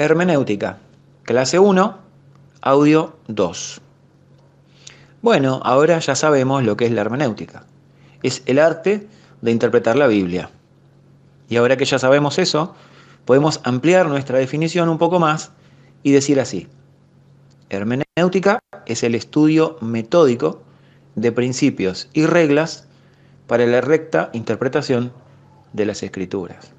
Hermenéutica, clase 1, audio 2. Bueno, ahora ya sabemos lo que es la hermenéutica. Es el arte de interpretar la Biblia. Y ahora que ya sabemos eso, podemos ampliar nuestra definición un poco más y decir así. Hermenéutica es el estudio metódico de principios y reglas para la recta interpretación de las Escrituras.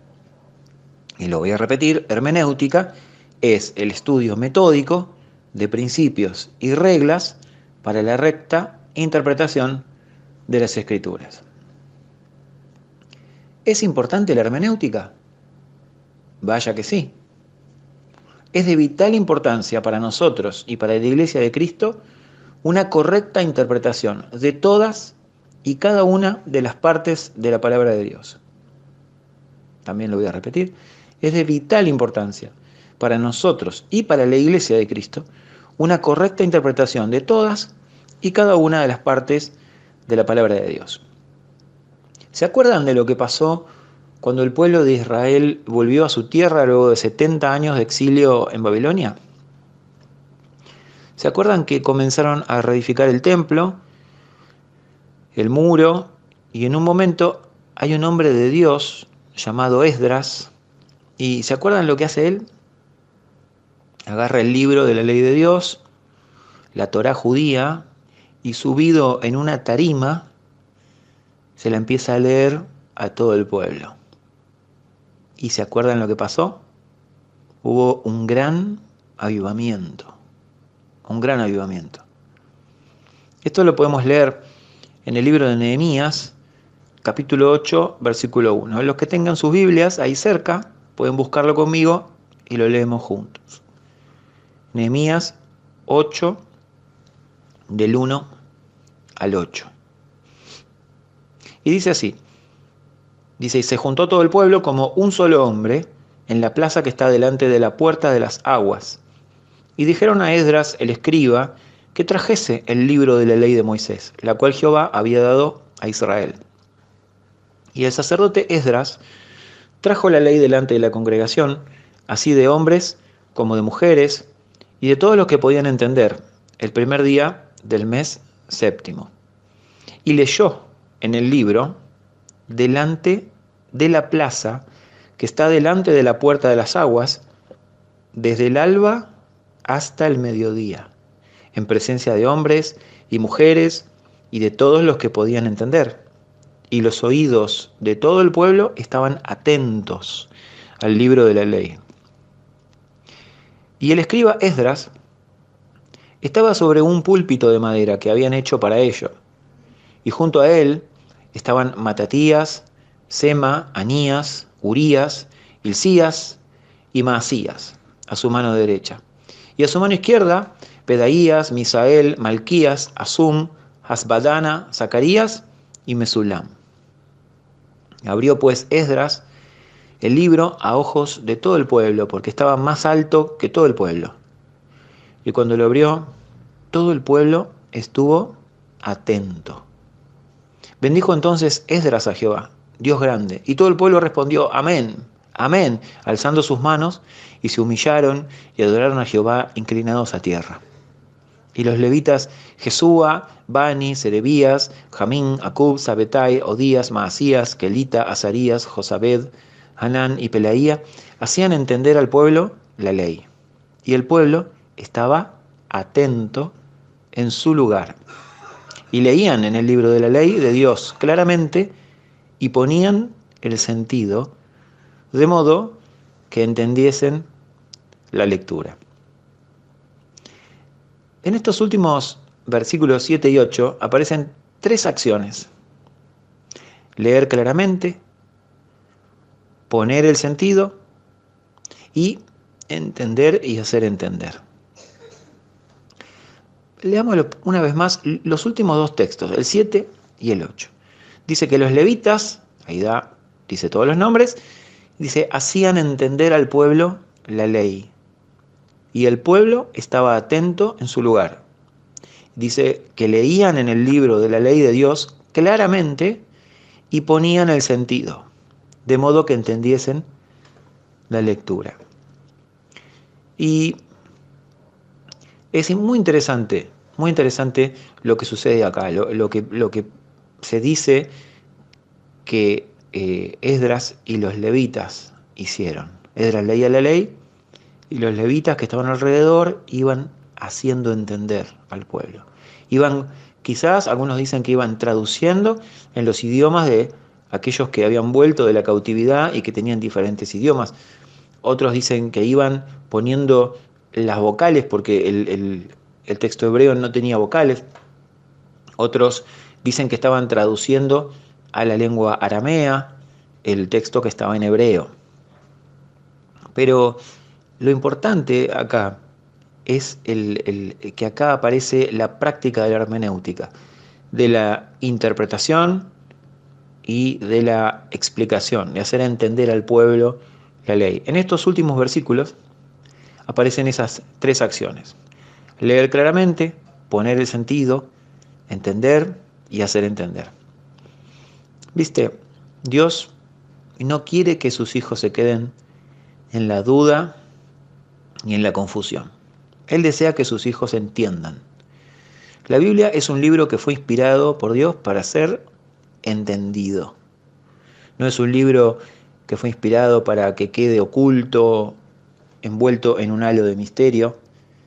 Y lo voy a repetir, hermenéutica es el estudio metódico de principios y reglas para la recta interpretación de las Escrituras. ¿Es importante la hermenéutica? Vaya que sí. Es de vital importancia para nosotros y para la Iglesia de Cristo una correcta interpretación de todas y cada una de las partes de la palabra de Dios. También lo voy a repetir. Es de vital importancia para nosotros y para la Iglesia de Cristo una correcta interpretación de todas y cada una de las partes de la palabra de Dios. ¿Se acuerdan de lo que pasó cuando el pueblo de Israel volvió a su tierra luego de 70 años de exilio en Babilonia? ¿Se acuerdan que comenzaron a reedificar el templo, el muro, y en un momento hay un hombre de Dios llamado Esdras? ¿Y se acuerdan lo que hace él? Agarra el libro de la ley de Dios, la Torá judía, y subido en una tarima, se la empieza a leer a todo el pueblo. ¿Y se acuerdan lo que pasó? Hubo un gran avivamiento. Un gran avivamiento. Esto lo podemos leer en el libro de Nehemías, capítulo 8, versículo 1. Los que tengan sus Biblias ahí cerca, pueden buscarlo conmigo y lo leemos juntos. Nehemías 8, del 1 al 8. Y dice así, y se juntó todo el pueblo como un solo hombre en la plaza que está delante de la puerta de las aguas. Y dijeron a Esdras, el escriba, que trajese el libro de la ley de Moisés, la cual Jehová había dado a Israel. Y el sacerdote Esdras trajo la ley delante de la congregación, así de hombres como de mujeres, y de todos los que podían entender, el primer día del mes séptimo. Y leyó en el libro delante de la plaza que está delante de la puerta de las aguas, desde el alba hasta el mediodía, en presencia de hombres y mujeres y de todos los que podían entender. Y los oídos de todo el pueblo estaban atentos al libro de la ley. Y el escriba Esdras estaba sobre un púlpito de madera que habían hecho para ello, y junto a él estaban Matatías, Sema, Anías, Urías, Hilcías y Maasías, a su mano derecha. Y a su mano izquierda, Pedaías, Misael, Malquías, Asum, Hasbadana, Zacarías y Mesulam. Abrió pues Esdras el libro a ojos de todo el pueblo, porque estaba más alto que todo el pueblo. Y cuando lo abrió, todo el pueblo estuvo atento. Bendijo entonces Esdras a Jehová, Dios grande, y todo el pueblo respondió, amén, amén, alzando sus manos, y se humillaron y adoraron a Jehová inclinados a tierra. Y los levitas Jesúa, Bani, Serebías, Jamín, Acub, Sabetai, Odías, Maasías, Kelita, Azarías, Josabed, Hanán y Pelaía hacían entender al pueblo la ley. Y el pueblo estaba atento en su lugar. Y leían en el libro de la ley de Dios claramente y ponían el sentido de modo que entendiesen la lectura. En estos últimos versículos 7 y 8 aparecen tres acciones: leer claramente, poner el sentido y entender y hacer entender. Leámoslo una vez más, los últimos dos textos, el 7 y el 8. Dice que los levitas, dice todos los nombres, dice, hacían entender al pueblo la ley. Y el pueblo estaba atento en su lugar. Dice que leían en el libro de la ley de Dios claramente y ponían el sentido, de modo que entendiesen la lectura. Y es muy interesante lo que sucede acá, lo que se dice que Esdras y los levitas hicieron. Esdras leía la ley y los levitas que estaban alrededor iban haciendo entender al pueblo. Quizás algunos dicen que iban traduciendo en los idiomas de aquellos que habían vuelto de la cautividad y que tenían diferentes idiomas. Otros dicen que iban poniendo las vocales porque el texto hebreo no tenía vocales. Otros dicen que estaban traduciendo a la lengua aramea el texto que estaba en hebreo. Pero lo importante acá es que acá aparece la práctica de la hermenéutica, de la interpretación y de la explicación, de hacer entender al pueblo la ley. En estos últimos versículos aparecen esas tres acciones: leer claramente, poner el sentido, entender y hacer entender. ¿Viste? Dios no quiere que sus hijos se queden en la duda ni en la confusión. Él desea que sus hijos entiendan. La Biblia es un libro que fue inspirado por Dios para ser entendido. No es un libro que fue inspirado para que quede oculto, envuelto en un halo de misterio,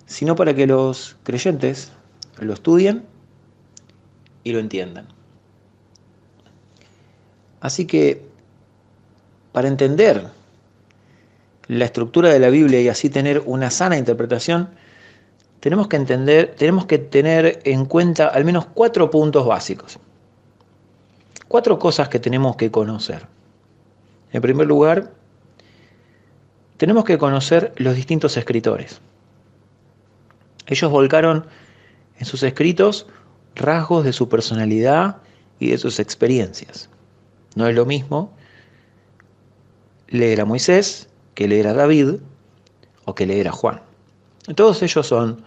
sino para que los creyentes lo estudien y lo entiendan. Así que, para entender la estructura de la Biblia y así tener una sana interpretación, tenemos que tener en cuenta al menos 4 puntos básicos. 4 cosas que tenemos que conocer. En primer lugar, tenemos que conocer los distintos escritores. Ellos volcaron en sus escritos rasgos de su personalidad y de sus experiencias. No es lo mismo leer a Moisés que leer a David o que leer a Juan. Todos ellos son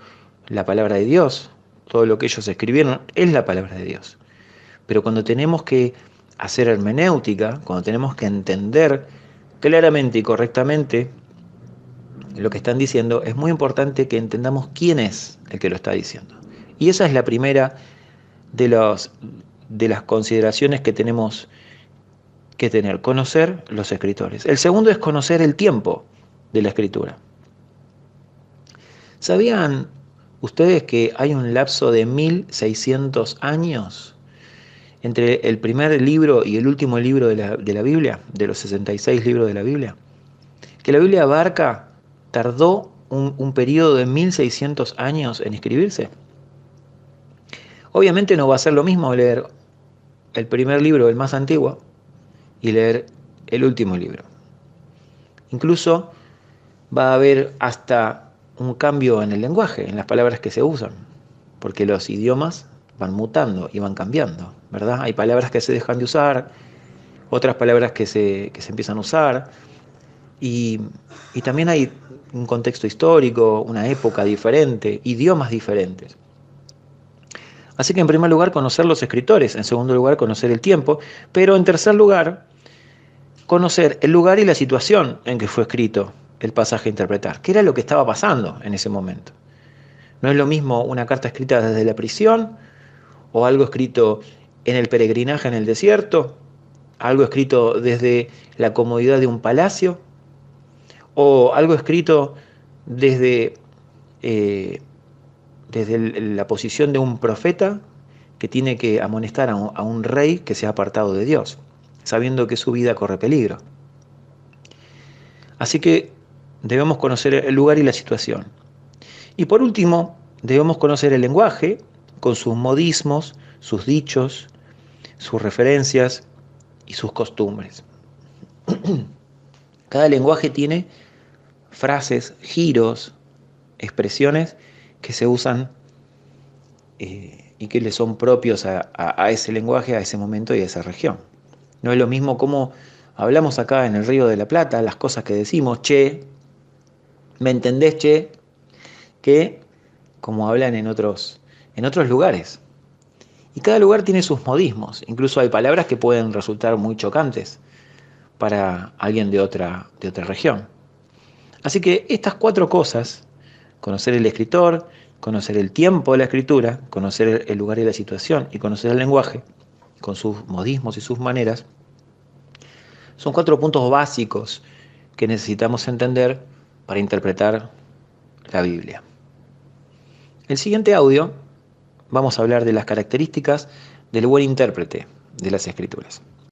la palabra de Dios. Todo lo que ellos escribieron es la palabra de Dios. Pero cuando tenemos que hacer hermenéutica, cuando tenemos que entender claramente y correctamente lo que están diciendo, es muy importante que entendamos quién es el que lo está diciendo. Y esa es la primera de las consideraciones que tenemos que tener: conocer los escritores. El segundo es conocer el tiempo de la escritura. ¿Sabían ustedes que hay un lapso de 1600 años entre el primer libro y el último libro de la Biblia, de los 66 libros de la Biblia? Que la Biblia tardó un periodo de 1600 años en escribirse. Obviamente no va a ser lo mismo leer el primer libro, el más antiguo, y leer el último libro. Incluso va a haber hasta un cambio en el lenguaje, en las palabras que se usan, porque los idiomas van mutando y van cambiando, ¿verdad? Hay palabras que se dejan de usar, otras palabras que se empiezan a usar, y también hay un contexto histórico, una época diferente, idiomas diferentes. Así que en primer lugar conocer los escritores, en segundo lugar conocer el tiempo, pero en tercer lugar conocer el lugar y la situación en que fue escrito el pasaje a interpretar. ¿Qué era lo que estaba pasando en ese momento? No es lo mismo una carta escrita desde la prisión, o algo escrito en el peregrinaje en el desierto, algo escrito desde la comodidad de un palacio, o algo escrito desde la posición de un profeta que tiene que amonestar a un rey que se ha apartado de Dios, sabiendo que su vida corre peligro. Así que debemos conocer el lugar y la situación. Y por último, debemos conocer el lenguaje, con sus modismos, sus dichos, sus referencias y sus costumbres. Cada lenguaje tiene frases, giros, expresiones que se usan y que le son propios a ese lenguaje, a ese momento y a esa región. No es lo mismo como hablamos acá en el Río de la Plata, las cosas que decimos, che, ¿me entendés, che? Que como hablan en otros lugares. Y cada lugar tiene sus modismos. Incluso hay palabras que pueden resultar muy chocantes para alguien de otra región. Así que estas 4 cosas, conocer el escritor, conocer el tiempo de la escritura, conocer el lugar y la situación y conocer el lenguaje, con sus modismos y sus maneras, son 4 puntos básicos que necesitamos entender para interpretar la Biblia. El siguiente audio vamos a hablar de las características del buen intérprete de las Escrituras.